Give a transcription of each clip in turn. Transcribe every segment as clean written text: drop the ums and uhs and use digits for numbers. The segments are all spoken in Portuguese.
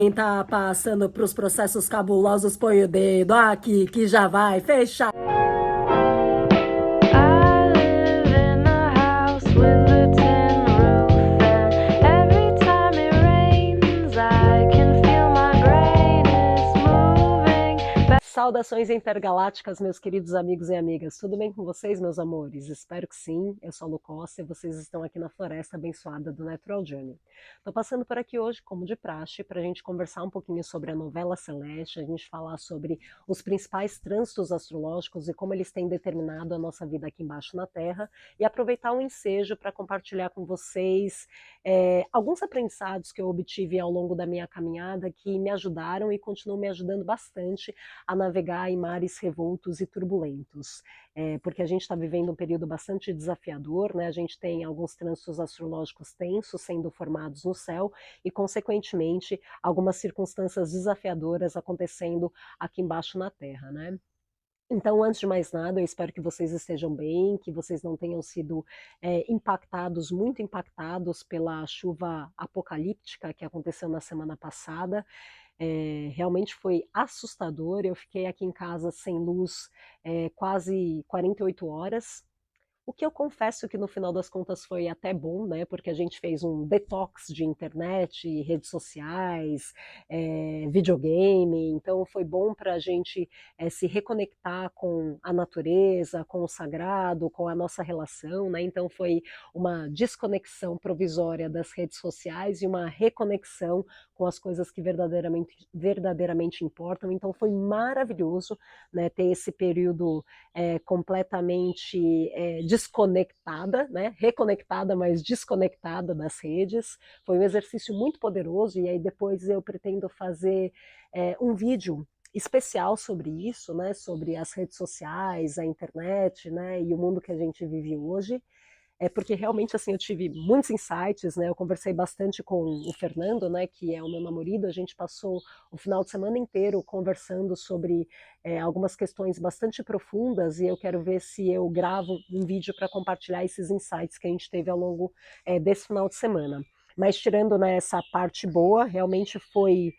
Quem tá passando pros processos cabulosos, põe o dedo aqui que já vai fechar. I live in a house with a tin roof, and every time it rains, I can feel my brain is moving. Saudações intergalácticas, meus queridos amigos e amigas. Tudo bem com vocês, meus amores? Espero que sim. Eu sou a Lu Costa e vocês estão aqui na floresta abençoada do Natural Journey. Estou passando por aqui hoje, como de praxe, para a gente conversar um pouquinho sobre a novela celeste, a gente falar sobre os principais trânsitos astrológicos e como eles têm determinado a nossa vida aqui embaixo na Terra, e aproveitar um ensejo para compartilhar com vocês alguns aprendizados que eu obtive ao longo da minha caminhada que me ajudaram e continuam me ajudando bastante a navegar em mares revoltos e turbulentos, porque a gente está vivendo um período bastante desafiador, né? A gente tem alguns trânsitos astrológicos tensos sendo formados no céu e, consequentemente, algumas circunstâncias desafiadoras acontecendo aqui embaixo na Terra, né? Então, antes de mais nada, eu espero que vocês estejam bem, que vocês não tenham sido impactados, muito impactados pela chuva apocalíptica que aconteceu na semana passada. Realmente foi assustador. Eu fiquei aqui em casa sem luz quase 48 horas. O que eu confesso que no final das contas foi até bom, né? Porque a gente fez um detox de internet, redes sociais, videogame, então foi bom para a gente se reconectar com a natureza, com o sagrado, com a nossa relação, né? Então foi uma desconexão provisória das redes sociais e uma reconexão com as coisas que verdadeiramente importam. Então foi maravilhoso, né, ter esse período completamente desconectada, né? Reconectada, mas desconectada das redes. Foi um exercício muito poderoso e aí depois eu pretendo fazer um vídeo especial sobre isso, né? Sobre as redes sociais, a internet, né? E o mundo que a gente vive hoje. Porque realmente assim eu tive muitos insights, né? Eu conversei bastante com o Fernando, né? Que é o meu namorado. A gente passou o final de semana inteiro conversando sobre algumas questões bastante profundas e eu quero ver se eu gravo um vídeo para compartilhar esses insights que a gente teve ao longo desse final de semana. Mas tirando, né, essa parte boa, realmente foi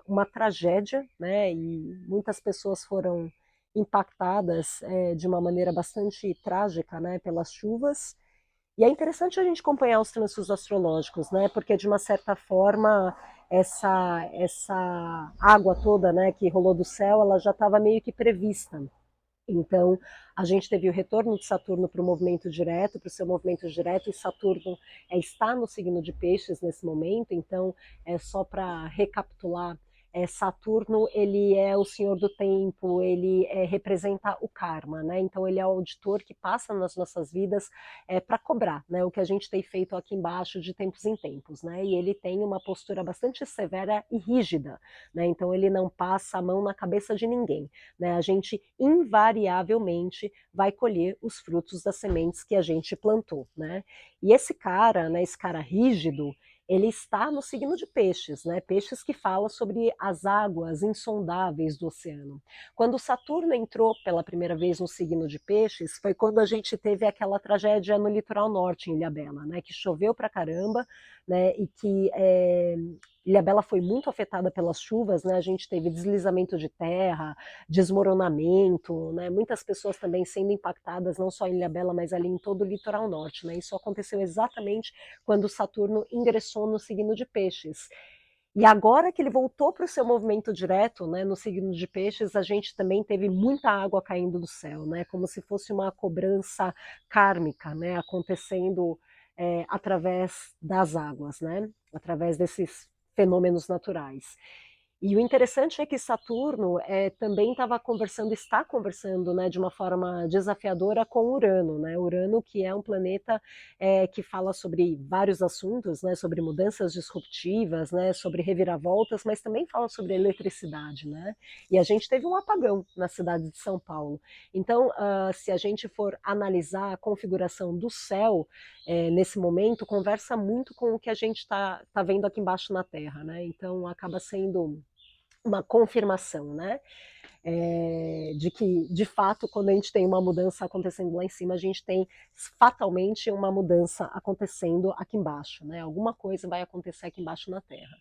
uma tragédia, né? E muitas pessoas foram impactadas de uma maneira bastante trágica, né, pelas chuvas. E é interessante a gente acompanhar os trânsitos astrológicos, né? Porque de uma certa forma essa água toda, né, que rolou do céu, ela já estava meio que prevista. Então, a gente teve o retorno de Saturno para o movimento direto, para o seu movimento direto, e Saturno está no signo de Peixes nesse momento. Então, só para recapitular, Saturno ele é o senhor do tempo, ele representa o karma, né? Então ele é o auditor que passa nas nossas vidas para cobrar, né? O que a gente tem feito aqui embaixo de tempos em tempos, né? E ele tem uma postura bastante severa e rígida, né? Então ele não passa a mão na cabeça de ninguém, né? A gente invariavelmente vai colher os frutos das sementes que a gente plantou, né? E esse cara, né? Esse cara rígido, ele está no signo de Peixes, né? Peixes que fala sobre as águas insondáveis do oceano. Quando Saturno entrou pela primeira vez no signo de Peixes, foi quando a gente teve aquela tragédia no litoral norte, em Ilhabela, né? Que choveu pra caramba, né? E que Ilhabela foi muito afetada pelas chuvas, né? A gente teve deslizamento de terra, desmoronamento, né? Muitas pessoas também sendo impactadas, não só em Ilhabela, mas ali em todo o litoral norte, né? Isso aconteceu exatamente quando Saturno ingressou no signo de Peixes. E agora que ele voltou para o seu movimento direto, né, no signo de Peixes, a gente também teve muita água caindo do céu, né, como se fosse uma cobrança kármica, né, acontecendo através das águas, né, através desses fenômenos naturais. E o interessante é que Saturno também estava conversando, está conversando, né, de uma forma desafiadora com Urano, né? Urano, que é um planeta que fala sobre vários assuntos, né, sobre mudanças disruptivas, né, sobre reviravoltas, mas também fala sobre eletricidade, né? E a gente teve um apagão na cidade de São Paulo. Então, se a gente for analisar a configuração do céu nesse momento, conversa muito com o que a gente está vendo aqui embaixo na Terra, né? Então, acaba sendo uma confirmação, né? De que, de fato, quando a gente tem uma mudança acontecendo lá em cima, a gente tem fatalmente uma mudança acontecendo aqui embaixo, né? Alguma coisa vai acontecer aqui embaixo na Terra.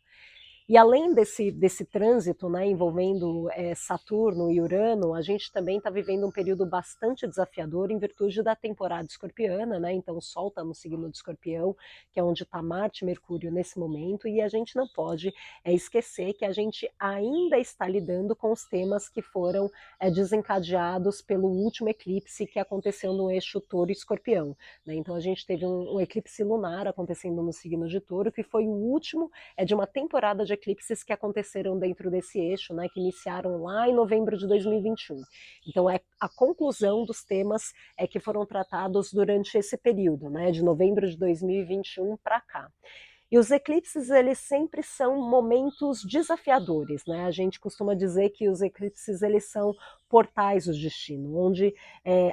E além desse trânsito, né, envolvendo Saturno e Urano, a gente também está vivendo um período bastante desafiador em virtude da temporada escorpiana, né? Então o Sol está no signo de Escorpião, que é onde está Marte e Mercúrio nesse momento, e a gente não pode esquecer que a gente ainda está lidando com os temas que foram desencadeados pelo último eclipse que aconteceu no eixo Touro e Escorpião, né? Então a gente teve um eclipse lunar acontecendo no signo de Touro, que foi o último de uma temporada de eclipses que aconteceram dentro desse eixo, né, que iniciaram lá em novembro de 2021. Então é a conclusão dos temas que foram tratados durante esse período, né, de novembro de 2021 para cá. E os eclipses, eles sempre são momentos desafiadores, né? A gente costuma dizer que os eclipses, eles são portais do destino, onde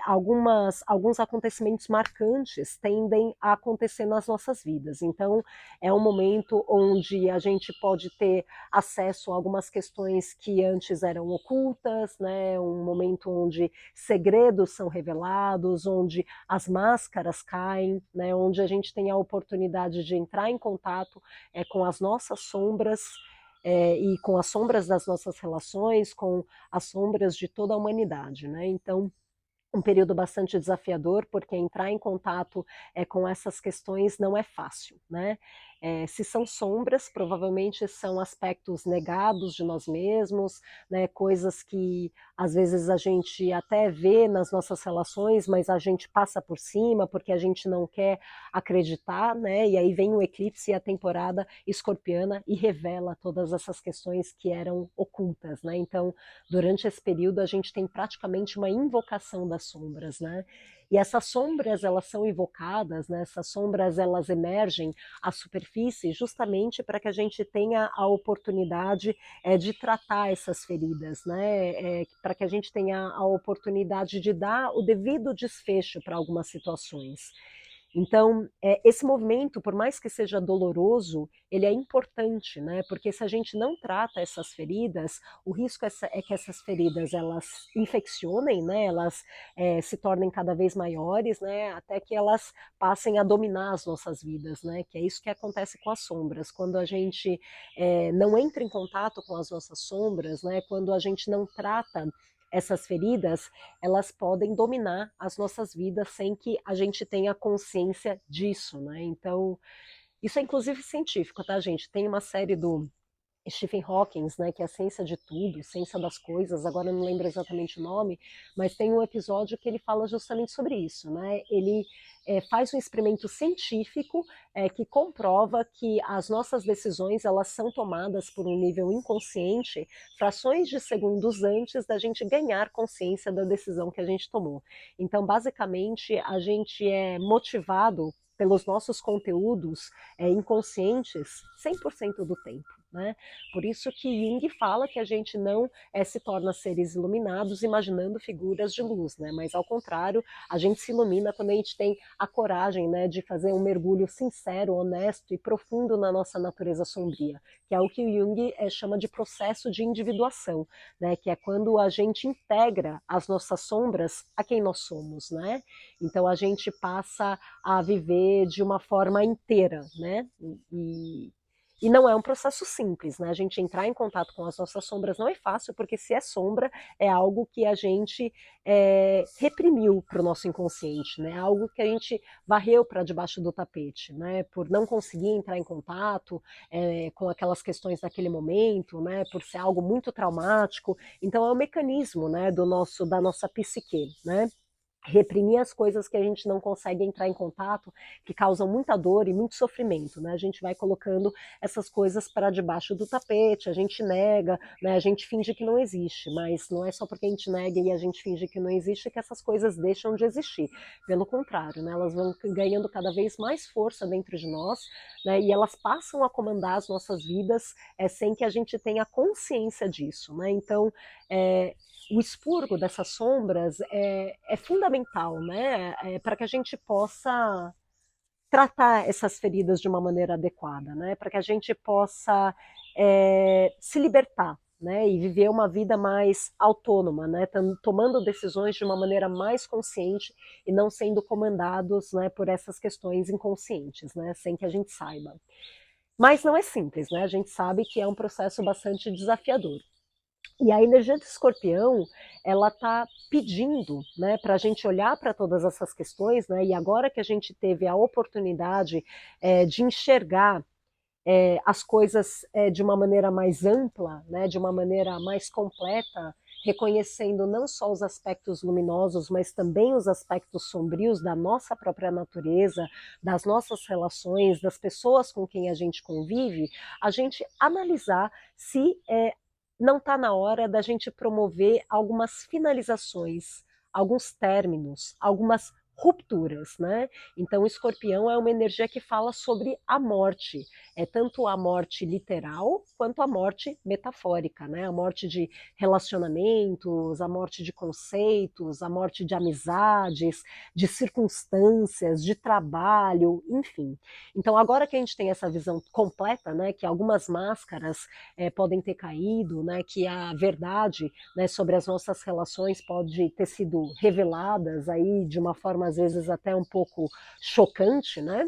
alguns acontecimentos marcantes tendem a acontecer nas nossas vidas. Então, é um momento onde a gente pode ter acesso a algumas questões que antes eram ocultas, né? Um momento onde segredos são revelados, onde as máscaras caem, né? Onde a gente tem a oportunidade de entrar em contato com as nossas sombras, e com as sombras das nossas relações, com as sombras de toda a humanidade, né? Então, um período bastante desafiador, porque entrar em contato com essas questões não é fácil, né? Se são sombras, provavelmente são aspectos negados de nós mesmos, né? Coisas que às vezes a gente até vê nas nossas relações, mas a gente passa por cima porque a gente não quer acreditar, né? E aí vem o eclipse e a temporada escorpiana e revela todas essas questões que eram ocultas, né? Então, durante esse período a gente tem praticamente uma invocação das sombras, né? E essas sombras, elas são invocadas, né? Essas sombras, elas emergem à superfície justamente para que a gente tenha a oportunidade de tratar essas feridas, né? Para que a gente tenha a oportunidade de dar o devido desfecho para algumas situações. Então, esse movimento, por mais que seja doloroso, ele é importante, né? Porque se a gente não trata essas feridas, o risco é que essas feridas elas infeccionem, né? Elas se tornem cada vez maiores, né? Até que elas passem a dominar as nossas vidas, né? Que é isso que acontece com as sombras. Quando a gente não entra em contato com as nossas sombras, né? Quando a gente não trata essas feridas, elas podem dominar as nossas vidas sem que a gente tenha consciência disso, né? Então, isso é inclusive científico, tá, gente? Tem uma série do Stephen Hawking, né, que é a ciência de tudo, ciência das coisas, agora eu não lembro exatamente o nome, mas tem um episódio que ele fala justamente sobre isso, né? Ele faz um experimento científico que comprova que as nossas decisões elas são tomadas por um nível inconsciente, frações de segundos antes da gente ganhar consciência da decisão que a gente tomou. Então, basicamente, a gente é motivado pelos nossos conteúdos inconscientes 100% do tempo. Né? Por isso que Jung fala que a gente não se torna seres iluminados imaginando figuras de luz, né? Mas ao contrário, a gente se ilumina quando a gente tem a coragem, né, de fazer um mergulho sincero, honesto e profundo na nossa natureza sombria, que é o que o Jung chama de processo de individuação, né? Que é quando a gente integra as nossas sombras a quem nós somos, né? Então a gente passa a viver de uma forma inteira, né? E não é um processo simples, né? A gente entrar em contato com as nossas sombras não é fácil, porque se é sombra, é algo que a gente reprimiu para o nosso inconsciente, né? Algo que a gente varreu para debaixo do tapete, né? Por não conseguir entrar em contato com aquelas questões daquele momento, né? Por ser algo muito traumático. Então é um mecanismo, né? Da nossa psique, né? Reprimir as coisas que a gente não consegue entrar em contato, que causam muita dor e muito sofrimento, né? A gente vai colocando essas coisas para debaixo do tapete, a gente nega, né? A gente finge que não existe, mas não é só porque a gente nega e a gente finge que não existe que essas coisas deixam de existir. Pelo contrário, né? Elas vão ganhando cada vez mais força dentro de nós, né? E elas passam a comandar as nossas vidas sem que a gente tenha consciência disso, né? Então, o expurgo dessas sombras é fundamental, né, para que a gente possa tratar essas feridas de uma maneira adequada, né, para que a gente possa se libertar, né, e viver uma vida mais autônoma, né, tomando decisões de uma maneira mais consciente e não sendo comandados, né, por essas questões inconscientes, né, sem que a gente saiba. Mas não é simples, né? A gente sabe que é um processo bastante desafiador. E a energia do escorpião, ela está pedindo, né, para a gente olhar para todas essas questões, né, e agora que a gente teve a oportunidade de enxergar as coisas de uma maneira mais ampla, né, de uma maneira mais completa, reconhecendo não só os aspectos luminosos, mas também os aspectos sombrios da nossa própria natureza, das nossas relações, das pessoas com quem a gente convive, a gente analisar se não está na hora da gente promover algumas finalizações, alguns términos, algumas rupturas, né? Então, o escorpião é uma energia que fala sobre a morte, é tanto a morte literal quanto a morte metafórica, né? A morte de relacionamentos, a morte de conceitos, a morte de amizades, de circunstâncias, de trabalho, enfim. Então, agora que a gente tem essa visão completa, né, que algumas máscaras podem ter caído, né, que a verdade, né, sobre as nossas relações pode ter sido reveladas aí de uma forma às vezes até um pouco chocante, né?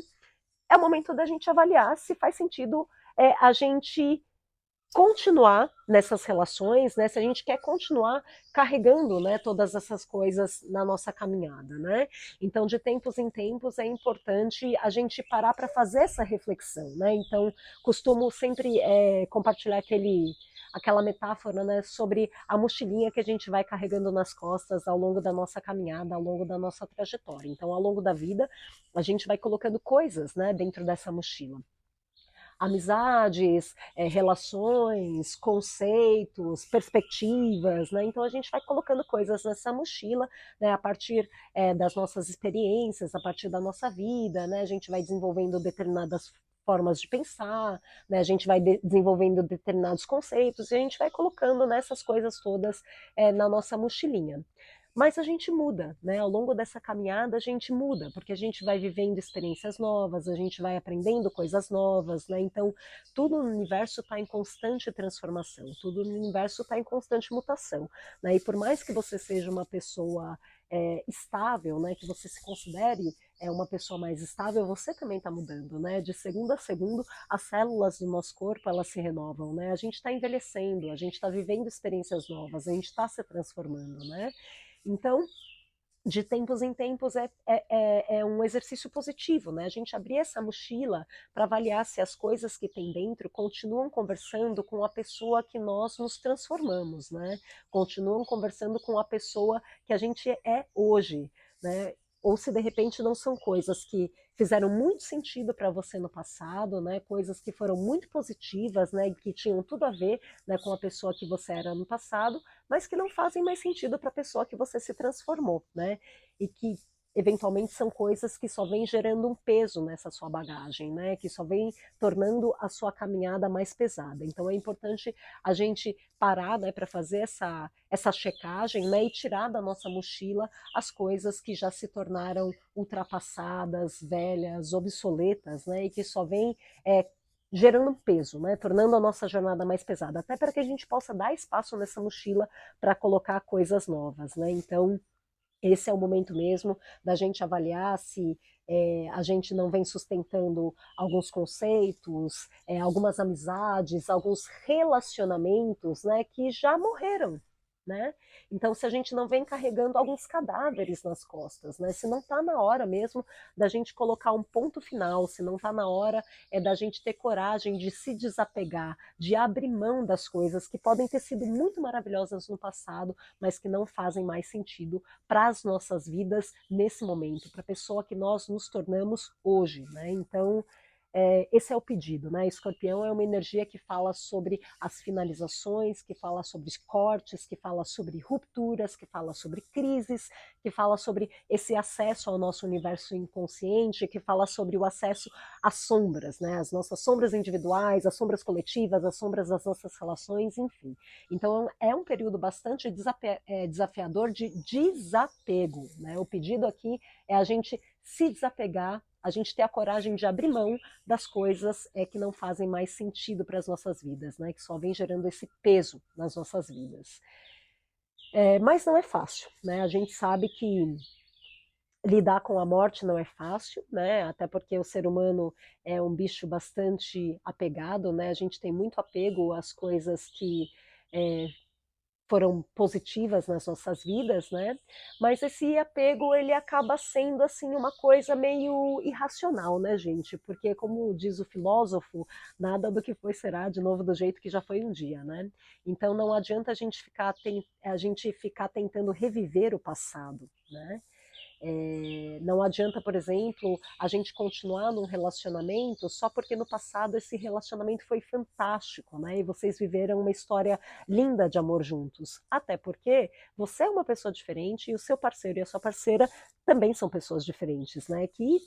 É o momento da gente avaliar se faz sentido a gente continuar nessas relações, né? Se a gente quer continuar carregando, né, todas essas coisas na nossa caminhada, né? Então, de tempos em tempos é importante a gente parar para fazer essa reflexão, né? Então, costumo sempre compartilhar aquela metáfora, né, sobre a mochilinha que a gente vai carregando nas costas ao longo da nossa caminhada, ao longo da nossa trajetória. Então, ao longo da vida, a gente vai colocando coisas, né, dentro dessa mochila, amizades, relações, conceitos, perspectivas, né? Então a gente vai colocando coisas nessa mochila, né? A partir das nossas experiências, a partir da nossa vida, né? A gente vai desenvolvendo determinadas formas de pensar, né? A gente vai desenvolvendo determinados conceitos e a gente vai colocando nessas coisas todas na nossa mochilinha. Mas a gente muda, né? Ao longo dessa caminhada a gente muda, porque a gente vai vivendo experiências novas, a gente vai aprendendo coisas novas, né? Então, tudo no universo está em constante transformação, tudo no universo está em constante mutação, né? E por mais que você seja uma pessoa estável, né? Que você se considere uma pessoa mais estável, você também está mudando, né? De segundo a segundo, as células do nosso corpo elas se renovam, né? A gente está envelhecendo, a gente está vivendo experiências novas, a gente está se transformando, né? Então, de tempos em tempos é um exercício positivo, né? A gente abrir essa mochila para avaliar se as coisas que tem dentro continuam conversando com a pessoa que nós nos transformamos, né? Continuam conversando com a pessoa que a gente é hoje, né? Ou se de repente não são coisas que fizeram muito sentido para você no passado, né? Coisas que foram muito positivas, né? Que tinham tudo a ver, né, com a pessoa que você era no passado, mas que não fazem mais sentido para a pessoa que você se transformou, né? E que eventualmente são coisas que só vêm gerando um peso nessa sua bagagem, né? Que só vem tornando a sua caminhada mais pesada. Então é importante a gente parar, né, para fazer essa checagem, né, e tirar da nossa mochila as coisas que já se tornaram ultrapassadas, velhas, obsoletas, né, e que só vêm gerando um peso, né, tornando a nossa jornada mais pesada, até para que a gente possa dar espaço nessa mochila para colocar coisas novas, né? Então esse é o momento mesmo da gente avaliar se a gente não vem sustentando alguns conceitos, algumas amizades, alguns relacionamentos, né, que já morreram. Né? Então, se a gente não vem carregando alguns cadáveres nas costas, né? Se não está na hora mesmo da gente colocar um ponto final, se não está na hora da gente ter coragem de se desapegar, de abrir mão das coisas que podem ter sido muito maravilhosas no passado, mas que não fazem mais sentido para as nossas vidas nesse momento, para a pessoa que nós nos tornamos hoje, né? Então, esse é o pedido, né? Escorpião é uma energia que fala sobre as finalizações, que fala sobre cortes, que fala sobre rupturas, que fala sobre crises, que fala sobre esse acesso ao nosso universo inconsciente, que fala sobre o acesso às sombras, né? As nossas sombras individuais, as sombras coletivas, as sombras das nossas relações, enfim. Então é um período bastante desafiador de desapego, né? O pedido aqui é a gente se desapegar, a gente ter a coragem de abrir mão das coisas que não fazem mais sentido para as nossas vidas, né? Que só vem gerando esse peso nas nossas vidas. Mas não é fácil, né? A gente sabe que Lidar com a morte não é fácil, né? Até porque o ser humano é um bicho bastante apegado, né? A gente tem muito apego às coisas que é, foram positivas nas nossas vidas, né? Mas esse apego ele acaba sendo assim uma coisa meio irracional, né, gente? Porque como diz o filósofo, nada do que foi será de novo do jeito que já foi um dia, né? Então não adianta a gente ficar tentando reviver o passado, né? Não adianta, por exemplo, a gente continuar num relacionamento só porque no passado esse relacionamento foi fantástico, né? E vocês viveram uma história linda de amor juntos. Até porque você é uma pessoa diferente e o seu parceiro e a sua parceira também são pessoas diferentes, né? Que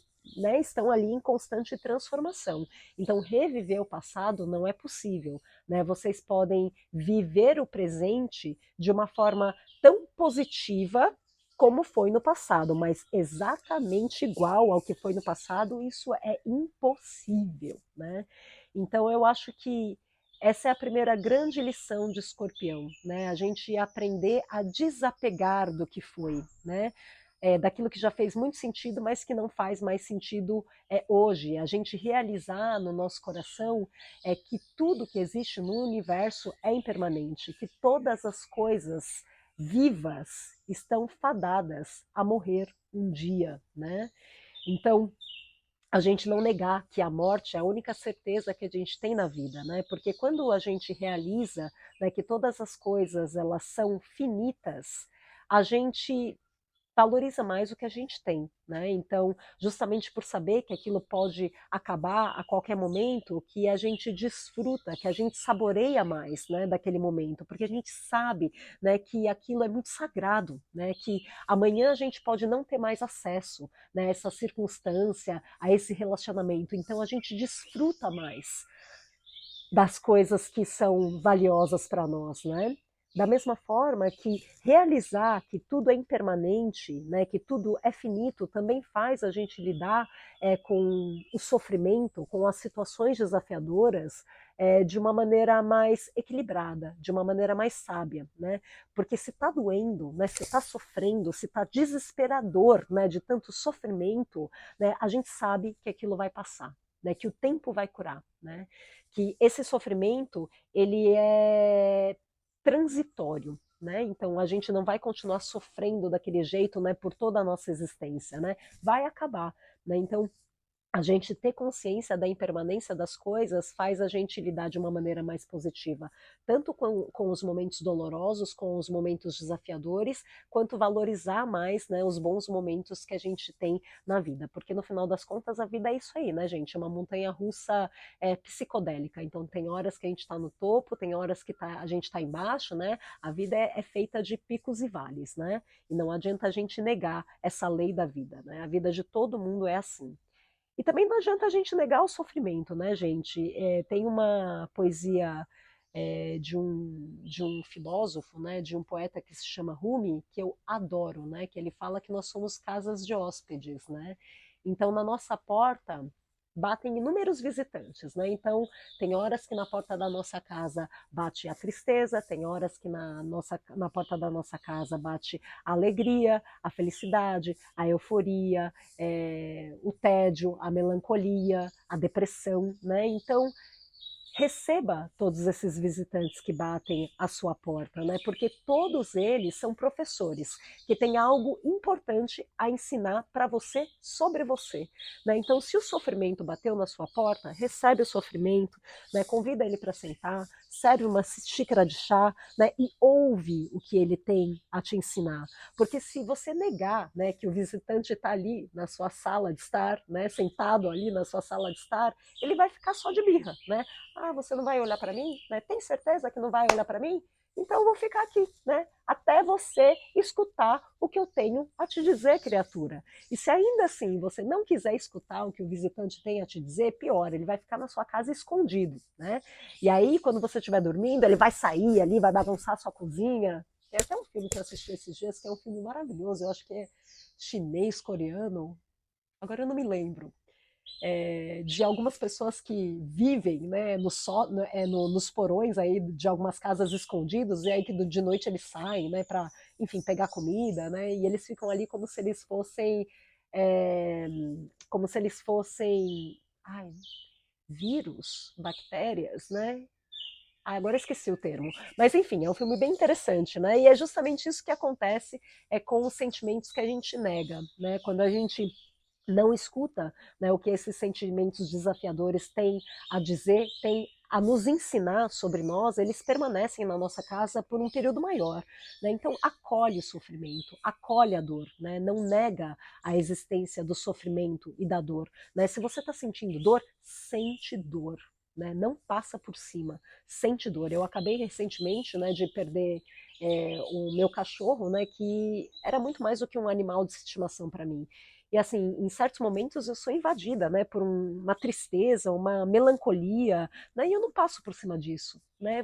estão ali em constante transformação. Então, reviver o passado não é possível, né? Vocês podem viver o presente de uma forma tão positiva como foi no passado, mas exatamente igual ao que foi no passado, isso é impossível, né? Então eu acho que essa é a primeira grande lição de Escorpião, né? A gente aprender a desapegar do que foi, né? Daquilo que já fez muito sentido, mas que não faz mais sentido hoje. A gente realizar no nosso coração que tudo que existe no universo é impermanente, que todas as coisas vivas estão fadadas a morrer um dia, né? Então, a gente não negar que a morte é a única certeza que a gente tem na vida, né? Porque quando a gente realiza, né, que todas as coisas elas são finitas, a gente valoriza mais o que a gente tem, né? Então, justamente por saber que aquilo pode acabar a qualquer momento, que a gente desfruta, que a gente saboreia mais, né, daquele momento, porque a gente sabe, né, que aquilo é muito sagrado, né, que amanhã a gente pode não ter mais acesso, né, a essa circunstância, a esse relacionamento. Então, a gente desfruta mais das coisas que são valiosas para nós, né? Da mesma forma que realizar que tudo é impermanente, né, que tudo é finito, também faz a gente lidar com o sofrimento, com as situações desafiadoras, de uma maneira mais equilibrada, de uma maneira mais sábia, né? Porque se está doendo, né, se está sofrendo, se está desesperador, né, de tanto sofrimento, né, a gente sabe que aquilo vai passar, né, que o tempo vai curar, né? Que esse sofrimento ele é transitório, né? Então a gente não vai continuar sofrendo daquele jeito, né, por toda a nossa existência, né? Vai acabar, né? Então a gente ter consciência da impermanência das coisas faz a gente lidar de uma maneira mais positiva, tanto com os momentos dolorosos, com os momentos desafiadores, quanto valorizar mais, né, os bons momentos que a gente tem na vida, porque no final das contas a vida é isso aí, né, gente? É uma montanha russa psicodélica, então tem horas que a gente está no topo, tem horas que a gente está embaixo, né? A vida é feita de picos e vales, né? E não adianta a gente negar essa lei da vida, né? A vida de todo mundo é assim. E também não adianta a gente negar o sofrimento, né, gente? Tem uma poesia de um filósofo, né, de um poeta que se chama Rumi, que eu adoro, né? Que ele fala que nós somos casas de hóspedes, né? Então, na nossa porta batem inúmeros visitantes, né? Então, tem horas que na porta da nossa casa bate a tristeza, tem horas que na porta da nossa casa bate a alegria, a felicidade, a euforia, o tédio, a melancolia, a depressão, né? Então, receba todos esses visitantes que batem à sua porta, né? Porque todos eles são professores que têm algo importante a ensinar para você sobre você, né? Então, se o sofrimento bateu na sua porta, recebe o sofrimento, né? Convida ele para sentar, serve uma xícara de chá, né? E ouve o que ele tem a te ensinar, porque se você negar, né, que o visitante está ali na sua sala de estar, né, sentado ali na sua sala de estar, ele vai ficar só de birra, né? Ah, você não vai olhar para mim? Né? Tem certeza que não vai olhar para mim? Então eu vou ficar aqui, né? Até você escutar o que eu tenho a te dizer, criatura. E se ainda assim você não quiser escutar o que o visitante tem a te dizer, pior, ele vai ficar na sua casa escondido, né? E aí, quando você estiver dormindo, ele vai sair ali, vai bagunçar a sua cozinha. Tem até um filme que eu assisti esses dias, que é um filme maravilhoso, eu acho que é chinês, coreano, agora eu não me lembro. de algumas pessoas que vivem, né, nos porões aí de algumas casas escondidos, e aí que de noite eles saem, né, para, enfim, pegar comida, né, e eles ficam ali é, como se eles fossem, ai, vírus, bactérias, né? Ah, agora eu esqueci o termo. Mas enfim, é um filme bem interessante, né? E é justamente isso que acontece com os sentimentos que a gente nega, né? Quando a gente não escuta, né, o que esses sentimentos desafiadores têm a dizer, têm a nos ensinar sobre nós, eles permanecem na nossa casa por um período maior. Né? Então, acolhe o sofrimento, acolhe a dor, né? Não nega a existência do sofrimento e da dor. Né? Se você está sentindo dor, sente dor. Né? Não passa por cima, sente dor. Eu acabei recentemente, né, de perder o meu cachorro, né, que era muito mais do que um animal de estimação para mim. E assim, em certos momentos eu sou invadida, né, por uma tristeza, uma melancolia, né, e eu não passo por cima disso, né?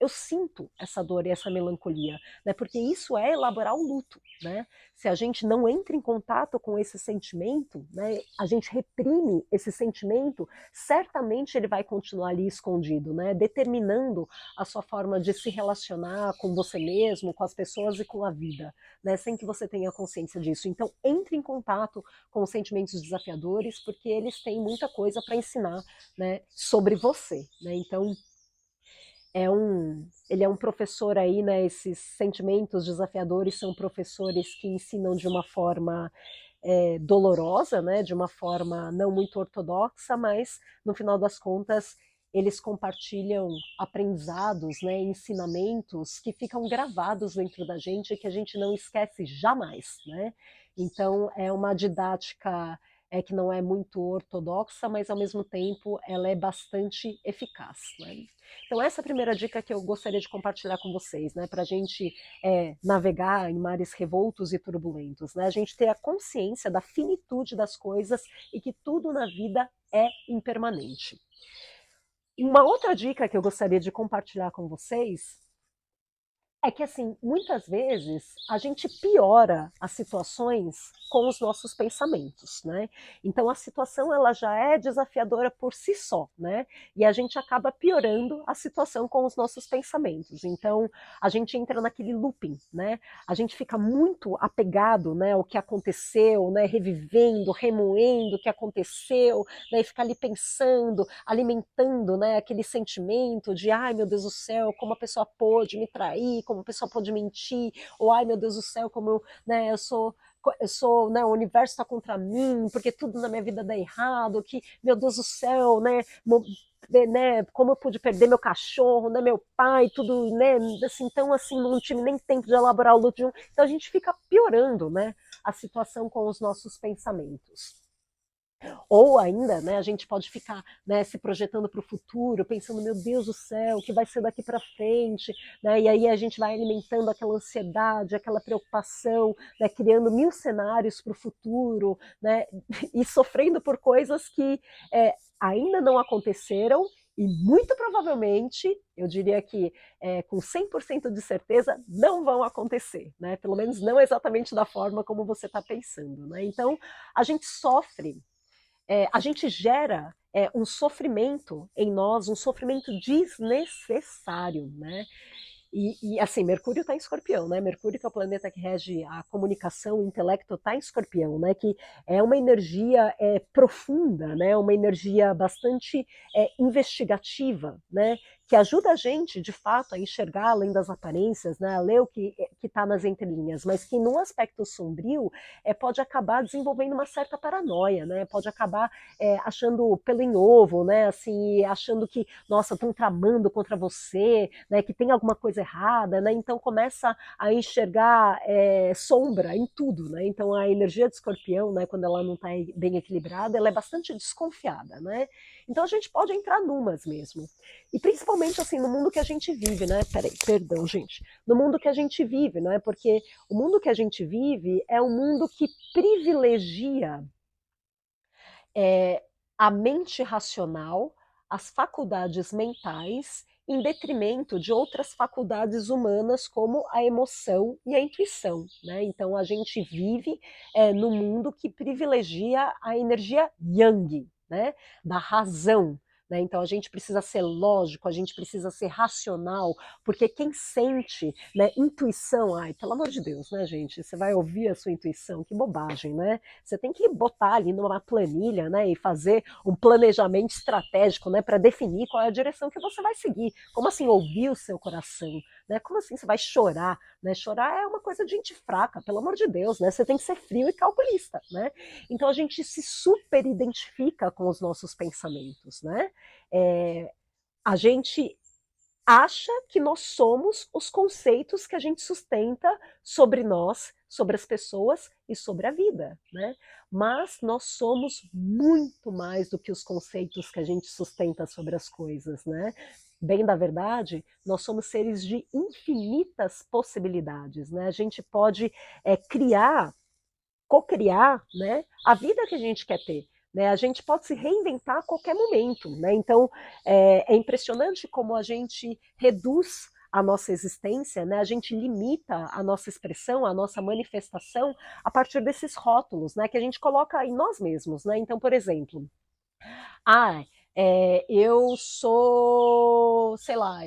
Eu sinto essa dor e essa melancolia, né? Porque isso é elaborar o luto, né? Se a gente não entra em contato com esse sentimento, né? A gente reprime esse sentimento, certamente ele vai continuar ali escondido, né? Determinando a sua forma de se relacionar com você mesmo, com as pessoas e com a vida, né? Sem que você tenha consciência disso. Então, entre em contato com os sentimentos desafiadores, porque eles têm muita coisa para ensinar, né? Sobre você, né? Então ele é um professor aí, né? Esses sentimentos desafiadores são professores que ensinam de uma forma dolorosa, né? De uma forma não muito ortodoxa, mas no final das contas eles compartilham aprendizados, né? Ensinamentos que ficam gravados dentro da gente e que a gente não esquece jamais, né? Então é uma didática que não é muito ortodoxa, mas ao mesmo tempo ela é bastante eficaz, né? Então, essa é a primeira dica que eu gostaria de compartilhar com vocês, né? Para a gente navegar em mares revoltos e turbulentos, né? A gente ter a consciência da finitude das coisas e que tudo na vida é impermanente. Uma outra dica que eu gostaria de compartilhar com vocês é que, assim, muitas vezes a gente piora as situações com os nossos pensamentos, né? Então a situação ela já é desafiadora por si só, né? E a gente acaba piorando a situação com os nossos pensamentos. Então a gente entra naquele looping, né? A gente fica muito apegado, né, ao que aconteceu, né, revivendo, remoendo o que aconteceu, né, e fica ali pensando, alimentando, né, aquele sentimento de ai meu Deus do céu, como a pessoa pôde me trair, como a pessoa pode mentir, ou ai meu Deus do céu, como eu sou, né, o universo está contra mim, porque tudo na minha vida dá errado, que, meu Deus do céu, né, como eu pude perder meu cachorro, né, meu pai, tudo, né, assim, então, assim, não tive nem tempo de elaborar o luto de um, então a gente fica piorando, né, a situação com os nossos pensamentos. Ou ainda, né, a gente pode ficar, né, se projetando para o futuro, pensando, meu Deus do céu, o que vai ser daqui para frente, né, e aí a gente vai alimentando aquela ansiedade, aquela preocupação, né, criando mil cenários para o futuro, né, e sofrendo por coisas que ainda não aconteceram e muito provavelmente, eu diria que com 100% de certeza, não vão acontecer, né? Pelo menos não exatamente da forma como você está pensando, né? Então, a gente sofre a gente gera um sofrimento em nós, um sofrimento desnecessário, né? E assim, Mercúrio está em Escorpião, né? Mercúrio que é o planeta que rege a comunicação, o intelecto, está em Escorpião, né? Que é uma energia profunda, né? Uma energia bastante investigativa, né? Que ajuda a gente, de fato, a enxergar além das aparências, né? A ler o que está nas entrelinhas, mas que num aspecto sombrio pode acabar desenvolvendo uma certa paranoia, né? Pode acabar achando pelo em ovo, né? Assim, achando que, nossa, estão tramando contra você, né? Que tem alguma coisa errada, né? Então começa a enxergar sombra em tudo, né? Então a energia de Escorpião, né? Quando ela não está bem equilibrada, ela é bastante desconfiada, né? Então a gente pode entrar numas mesmo. E principalmente assim no mundo que a gente vive, né? Peraí, perdão, gente. No mundo que a gente vive, né? Porque o mundo que a gente vive é um mundo que privilegia a mente racional, as faculdades mentais em detrimento de outras faculdades humanas, como a emoção e a intuição, né? Então a gente vive num mundo que privilegia a energia yang, né? Da razão. Né? Então a gente precisa ser lógico, a gente precisa ser racional, porque quem sente, né, intuição, ai, pelo amor de Deus, né, gente? Você vai ouvir a sua intuição, que bobagem, né? Você tem que botar ali numa planilha, né, e fazer um planejamento estratégico, né, para definir qual é a direção que você vai seguir. Como assim ouvir o seu coração? Né? Como assim você vai chorar? Né? Chorar é uma coisa de gente fraca, pelo amor de Deus, né? Você tem que ser frio e calculista, né? Então a gente se super identifica com os nossos pensamentos, né? A gente acha que nós somos os conceitos que a gente sustenta sobre nós, sobre as pessoas e sobre a vida, né? Mas nós somos muito mais do que os conceitos que a gente sustenta sobre as coisas, né? Bem da verdade, nós somos seres de infinitas possibilidades, né? A gente pode criar, cocriar, né, a vida que a gente quer ter. Né? A gente pode se reinventar a qualquer momento. Né? Então, é impressionante como a gente reduz a nossa existência, né? A gente limita a nossa expressão, a nossa manifestação a partir desses rótulos, né? Que a gente coloca em nós mesmos. Né? Então, por exemplo, ah, eu sou, sei lá,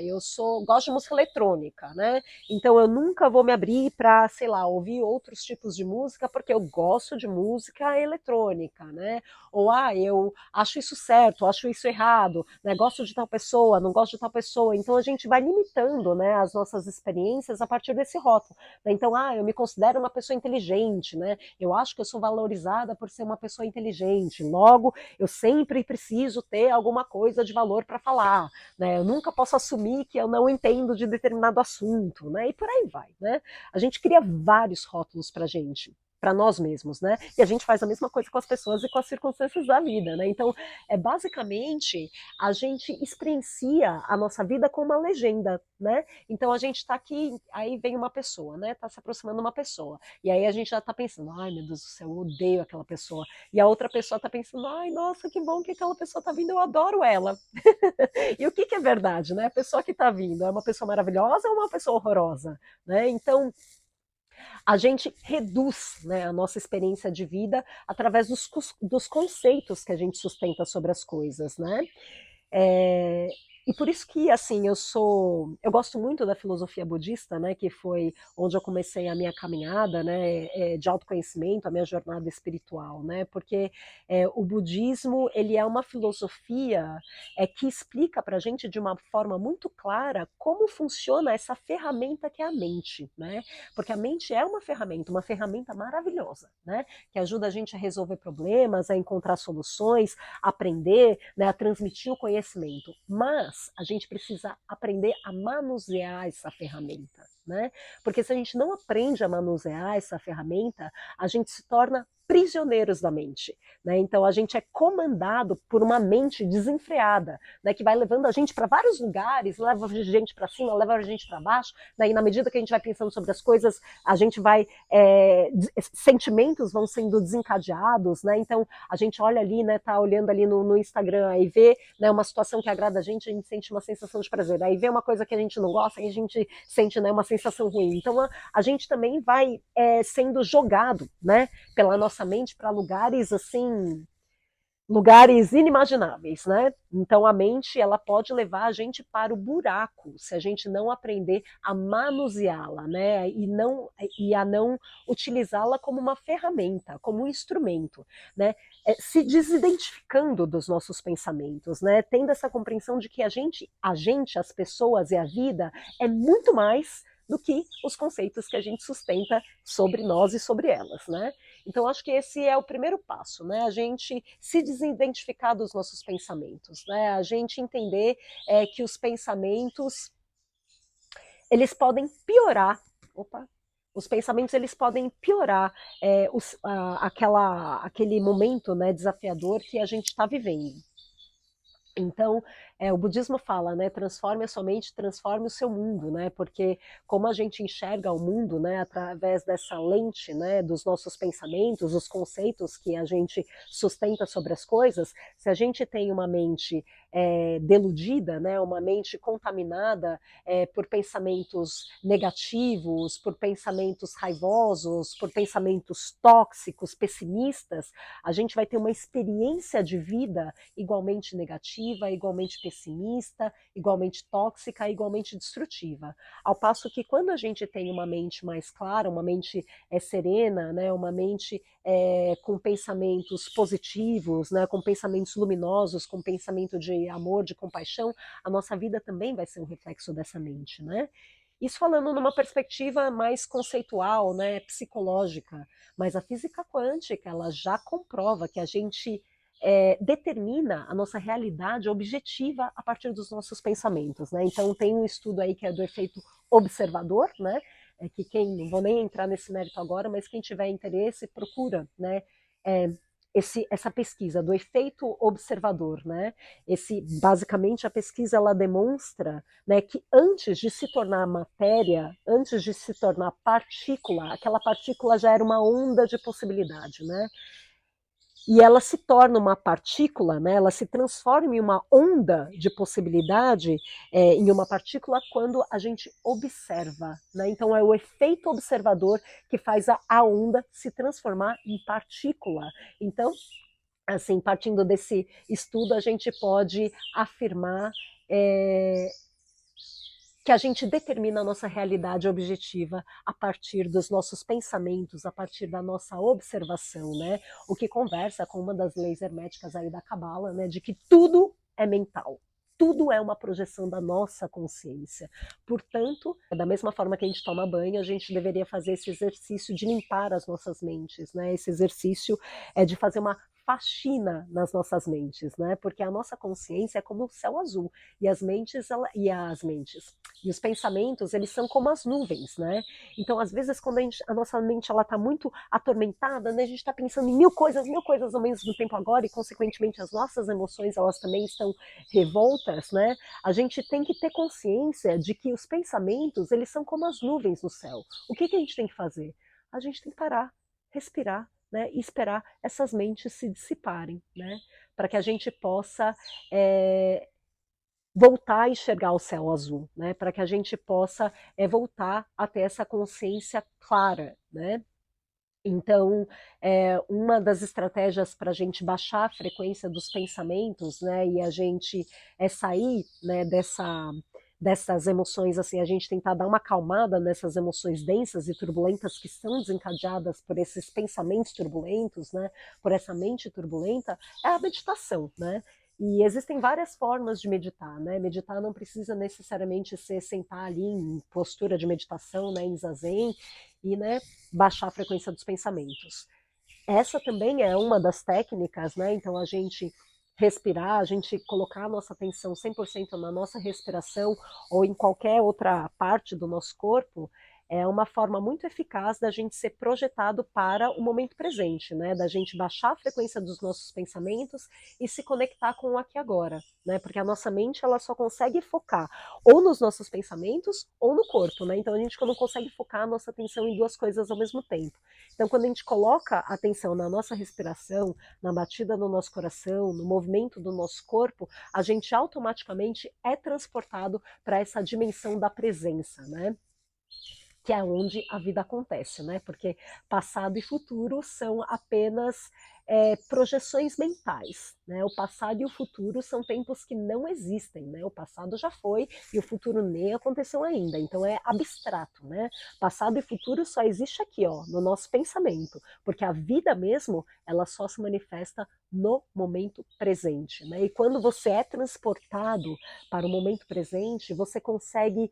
gosto de música eletrônica, né? Então eu nunca vou me abrir para, sei lá, ouvir outros tipos de música porque eu gosto de música eletrônica, né? Ou eu acho isso certo, acho isso errado, né? Gosto de tal pessoa, não gosto de tal pessoa. Então a gente vai limitando, né, as nossas experiências a partir desse rótulo. Né? Então, eu me considero uma pessoa inteligente, né? Eu acho que eu sou valorizada por ser uma pessoa inteligente. Logo, eu sempre preciso ter alguma coisa de valor para falar, né? Eu nunca posso assumir que eu não entendo de determinado assunto, né? E por aí vai, né? A gente cria vários rótulos para gente, para nós mesmos, né? E a gente faz a mesma coisa com as pessoas e com as circunstâncias da vida, né? Então, basicamente a gente experiencia a nossa vida com uma legenda, né? Então a gente está aqui, aí vem uma pessoa, né? Tá se aproximando uma pessoa, e aí a gente já está pensando, ai meu Deus do céu, eu odeio aquela pessoa. E a outra pessoa está pensando, ai nossa, que bom que aquela pessoa está vindo, eu adoro ela. E o que é verdade, né? A pessoa que está vindo é uma pessoa maravilhosa ou uma pessoa horrorosa, né? Então a gente reduz, né, a nossa experiência de vida através dos conceitos que a gente sustenta sobre as coisas, né? É, e por isso que, assim, eu gosto muito da filosofia budista, né, que foi onde eu comecei a minha caminhada, né, de autoconhecimento, a minha jornada espiritual, né, porque o budismo, ele é uma filosofia que explica para a gente de uma forma muito clara como funciona essa ferramenta que é a mente, né, porque a mente é uma ferramenta maravilhosa, né, que ajuda a gente a resolver problemas, a encontrar soluções, a aprender, né, a transmitir o conhecimento, mas a gente precisa aprender a manusear essa ferramenta, né? Porque se a gente não aprende a manusear essa ferramenta, a gente se torna prisioneiros da mente, né? Então a gente é comandado por uma mente desenfreada, né? Que vai levando a gente para vários lugares, leva a gente para cima, leva a gente para baixo, né? E na medida que a gente vai pensando sobre as coisas, a gente vai sentimentos vão sendo desencadeados, né? Então a gente olha ali, né? Tá olhando ali no Instagram, aí vê, né, uma situação que agrada a gente sente uma sensação de prazer. Aí vê uma coisa que a gente não gosta, aí a gente sente, né, uma sensação ruim. Então a gente também vai sendo jogado, né, pela nossa mente para lugares assim, lugares inimagináveis, né? Então a mente ela pode levar a gente para o buraco se a gente não aprender a manuseá-la, né? E a não utilizá-la como uma ferramenta, como um instrumento, né? Se desidentificando dos nossos pensamentos, né? Tendo essa compreensão de que as pessoas e a vida é muito mais do que os conceitos que a gente sustenta sobre nós e sobre elas, né? Então, acho que esse é o primeiro passo, né? A gente se desidentificar dos nossos pensamentos, né? A gente entender que os pensamentos, eles podem piorar. Opa! Os pensamentos eles podem piorar aquele momento, né, desafiador que a gente está vivendo. Então, o budismo fala, né, transforme a sua mente, transforme o seu mundo, né, porque como a gente enxerga o mundo, né, através dessa lente, né, dos nossos pensamentos, os conceitos que a gente sustenta sobre as coisas, se a gente tem uma mente deludida, né, uma mente contaminada por pensamentos negativos, por pensamentos raivosos, por pensamentos tóxicos, pessimistas, a gente vai ter uma experiência de vida igualmente negativa, igualmente pessimista, igualmente tóxica, igualmente destrutiva. Ao passo que quando a gente tem uma mente mais clara, uma mente serena, né, uma mente com pensamentos positivos, né, com pensamentos luminosos, com pensamento de amor, de compaixão, a nossa vida também vai ser um reflexo dessa mente, né? Isso falando numa perspectiva mais conceitual, né, psicológica, mas a física quântica ela já comprova que a gente determina a nossa realidade objetiva a partir dos nossos pensamentos, né? Então tem um estudo aí que é do efeito observador, né? Que quem, não vou nem entrar nesse mérito agora, mas quem tiver interesse procura, né? É, essa pesquisa do efeito observador, né? Basicamente a pesquisa ela demonstra, né, que antes de se tornar matéria, antes de se tornar partícula, aquela partícula já era uma onda de possibilidade, né? E ela se torna uma partícula, né? Ela se transforma em uma onda de possibilidade, em uma partícula quando a gente observa, né? Então é o efeito observador que faz a onda se transformar em partícula. Então, assim, partindo desse estudo, a gente pode afirmar que a gente determina a nossa realidade objetiva a partir dos nossos pensamentos, a partir da nossa observação, né? O que conversa com uma das leis herméticas aí da Cabala, né? De que tudo é mental. Tudo é uma projeção da nossa consciência. Portanto, da mesma forma que a gente toma banho, a gente deveria fazer esse exercício de limpar as nossas mentes, né? Esse exercício é de fazer uma faxina nas nossas mentes, né? Porque a nossa consciência é como o céu azul e as mentes e os pensamentos, eles são como as nuvens, né? Então, às vezes, quando a nossa mente ela está muito atormentada, né, a gente está pensando em mil coisas ao mesmo tempo agora, e, consequentemente, as nossas emoções, elas também estão revoltas, né? A gente tem que ter consciência de que os pensamentos, eles são como as nuvens no céu. O que a gente tem que fazer? A gente tem que parar, respirar, né, e esperar essas mentes se dissiparem, né? Para que a gente possa voltar a enxergar o céu azul, né? Para que a gente possa voltar a ter essa consciência clara, né? Então, uma das estratégias para a gente baixar a frequência dos pensamentos, né, e a gente sair, né, dessas emoções, assim, a gente tentar dar uma acalmada nessas emoções densas e turbulentas que são desencadeadas por esses pensamentos turbulentos, né, por essa mente turbulenta, é a meditação, né? E existem várias formas de meditar, né? Meditar não precisa necessariamente ser sentar ali em postura de meditação, né, em zazen, e, né, baixar a frequência dos pensamentos. Essa também é uma das técnicas, né? Então a gente respirar, a gente colocar a nossa atenção 100% na nossa respiração ou em qualquer outra parte do nosso corpo, é uma forma muito eficaz da gente ser projetado para o momento presente, né? Da gente baixar a frequência dos nossos pensamentos e se conectar com o aqui e agora, né? Porque a nossa mente ela só consegue focar ou nos nossos pensamentos ou no corpo, né? Então a gente não consegue focar a nossa atenção em duas coisas ao mesmo tempo. Então quando a gente coloca a atenção na nossa respiração, na batida do nosso coração, no movimento do nosso corpo, a gente automaticamente é transportado para essa dimensão da presença, né? Que é onde a vida acontece, né? Porque passado e futuro são apenas projeções mentais, né? O passado e o futuro são tempos que não existem, né? O passado já foi e o futuro nem aconteceu ainda, então é abstrato, né? Passado e futuro só existe aqui, ó, no nosso pensamento, porque a vida mesmo, ela só se manifesta no momento presente, né? E quando você é transportado para o momento presente, você consegue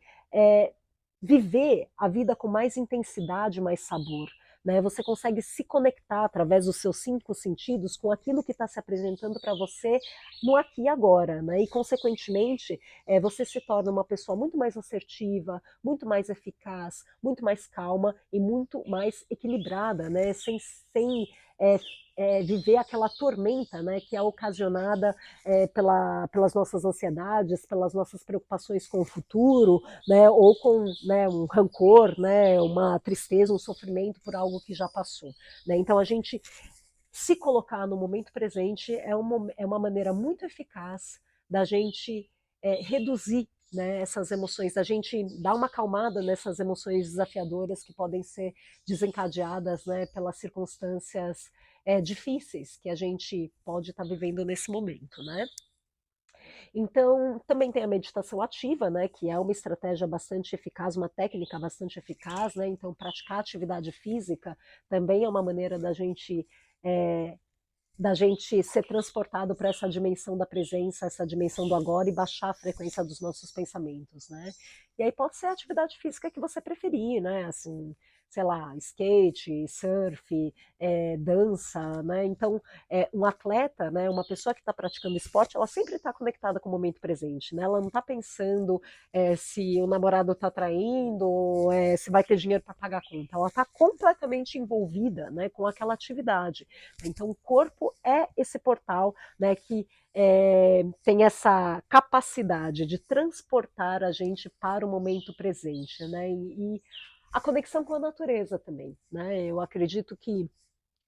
viver a vida com mais intensidade, mais sabor. Né? Você consegue se conectar através dos seus 5 sentidos com aquilo que está se apresentando para você no aqui e agora. Né? E, consequentemente, você se torna uma pessoa muito mais assertiva, muito mais eficaz, muito mais calma e muito mais equilibrada, né? sem viver aquela tormenta, né, que é ocasionada pelas nossas ansiedades, pelas nossas preocupações com o futuro, né, ou com, né, um rancor, né, uma tristeza, um sofrimento por algo que já passou. Né? Então a gente se colocar no momento presente é uma maneira muito eficaz da gente reduzir, né, essas emoções, da gente dar uma acalmada nessas emoções desafiadoras que podem ser desencadeadas, né, pelas circunstâncias difíceis que a gente pode estar vivendo nesse momento, né? Então, também tem a meditação ativa, né, que é uma estratégia bastante eficaz, uma técnica bastante eficaz, né? Então, praticar atividade física também é uma maneira é, da gente ser transportado para essa dimensão da presença, essa dimensão do agora e baixar a frequência dos nossos pensamentos, né? E aí pode ser a atividade física que você preferir, né? Assim, sei lá, skate, surf, dança, né? Então, um atleta, né? Uma pessoa que está praticando esporte, ela sempre está conectada com o momento presente, né? Ela não está pensando se o namorado está traindo, se vai ter dinheiro para pagar a conta. Ela está completamente envolvida, né? Com aquela atividade. Então, o corpo é esse portal, né, que tem essa capacidade de transportar a gente para o momento presente, né? E a conexão com a natureza também, né? Eu acredito que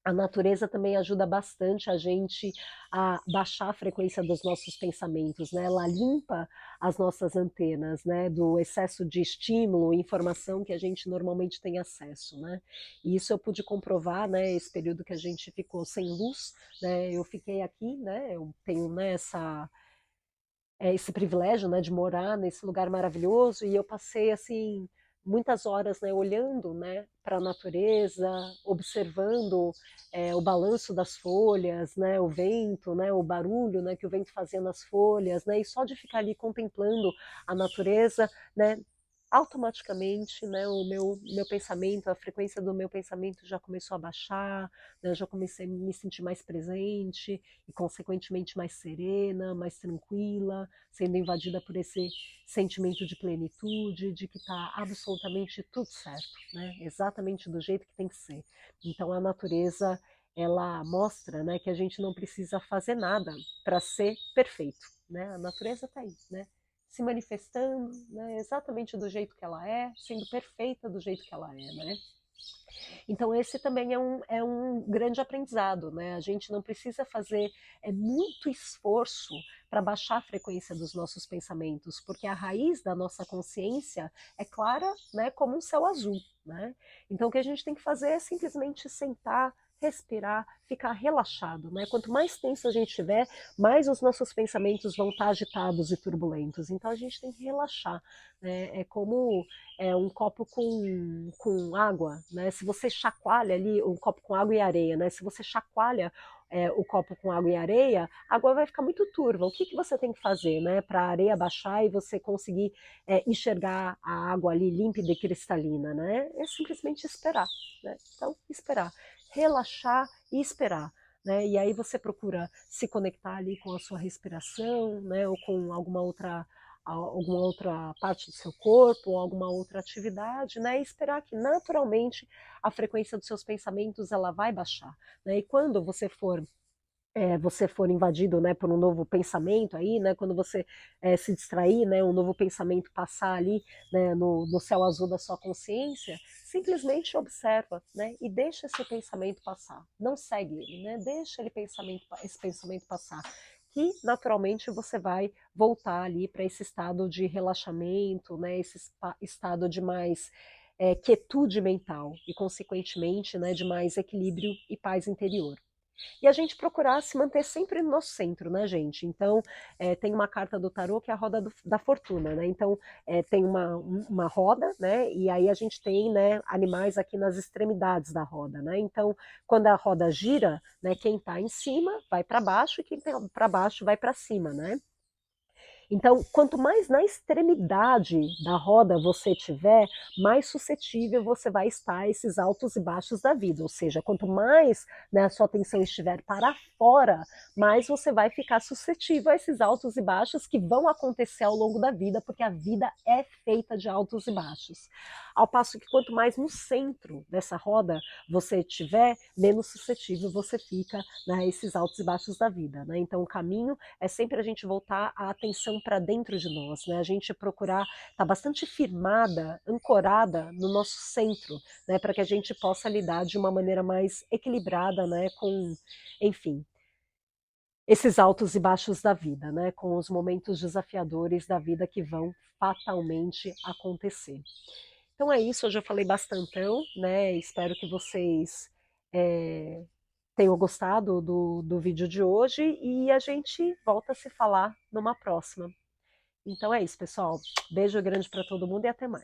a natureza também ajuda bastante a gente a baixar a frequência dos nossos pensamentos, né? Ela limpa as nossas antenas, né? Do excesso de estímulo e informação que a gente normalmente tem acesso, né? E isso eu pude comprovar, né? Esse período que a gente ficou sem luz, né? Eu fiquei aqui, né? Eu tenho, né, esse privilégio, né, de morar nesse lugar maravilhoso e eu passei assim muitas horas, né, olhando, né, para a natureza, observando o balanço das folhas, né, o vento, né, o barulho, né, que o vento fazia nas folhas, né, e só de ficar ali contemplando a natureza, né, automaticamente, né, o meu pensamento, a frequência do meu pensamento já começou a baixar, né, eu já comecei a me sentir mais presente e consequentemente mais serena, mais tranquila, sendo invadida por esse sentimento de plenitude, de que está absolutamente tudo certo, né? Exatamente do jeito que tem que ser. Então a natureza ela mostra, né, que a gente não precisa fazer nada para ser perfeito, né? A natureza está aí, né? Se manifestando, né, exatamente do jeito que ela é, sendo perfeita do jeito que ela é, né? Então, esse também é um grande aprendizado, né? A gente não precisa fazer muito esforço para baixar a frequência dos nossos pensamentos, porque a raiz da nossa consciência é clara, né, como um céu azul, né? Então, o que a gente tem que fazer é simplesmente sentar, respirar, ficar relaxado, né? Quanto mais tenso a gente estiver, mais os nossos pensamentos vão estar agitados e turbulentos. Então, a gente tem que relaxar, né? É como um copo com água, né? Se você chacoalha ali um copo com água e areia, né? Se você chacoalha o copo com água e areia, a água vai ficar muito turva. O que, que você tem que fazer, né? Para a areia baixar e você conseguir enxergar a água ali límpida e cristalina, né? É simplesmente esperar, né? Então, esperar, relaxar e esperar. Né? E aí você procura se conectar ali com a sua respiração, né? Ou com alguma outra parte do seu corpo, ou alguma outra atividade, né? E esperar que naturalmente a frequência dos seus pensamentos ela vai baixar, né? E quando você for invadido, né, por um novo pensamento aí, né, quando você se distrair, né, um novo pensamento passar ali, né, no céu azul da sua consciência, simplesmente observa, né, e deixa esse pensamento passar, não segue ele, né, deixa esse pensamento passar, que naturalmente você vai voltar ali para esse estado de relaxamento, né, esse estado de mais quietude mental e consequentemente, né, de mais equilíbrio e paz interior. E a gente procurar se manter sempre no nosso centro, né, gente? Então, tem uma carta do tarô que é a roda da fortuna, né? Então, tem uma roda, né? E aí a gente tem, né, animais aqui nas extremidades da roda, né? Então, quando a roda gira, né, quem está em cima vai para baixo e quem está para baixo vai para cima, né? Então, quanto mais na extremidade da roda você tiver, mais suscetível você vai estar a esses altos e baixos da vida. Ou seja, quanto mais, né, a sua atenção estiver para fora, mais você vai ficar suscetível a esses altos e baixos que vão acontecer ao longo da vida, porque a vida é feita de altos e baixos. Ao passo que quanto mais no centro dessa roda você tiver, menos suscetível você fica, né, a esses altos e baixos da vida, né? Então, o caminho é sempre a gente voltar a atenção para dentro de nós, né? A gente procurar estar bastante firmada, ancorada no nosso centro, né? Para que a gente possa lidar de uma maneira mais equilibrada, né? Com, enfim, esses altos e baixos da vida, né? Com os momentos desafiadores da vida que vão fatalmente acontecer. Então é isso, hoje eu falei bastantão, né? Espero que vocês tenham gostado do vídeo de hoje e a gente volta a se falar numa próxima. Então é isso, pessoal. Beijo grande para todo mundo e até mais.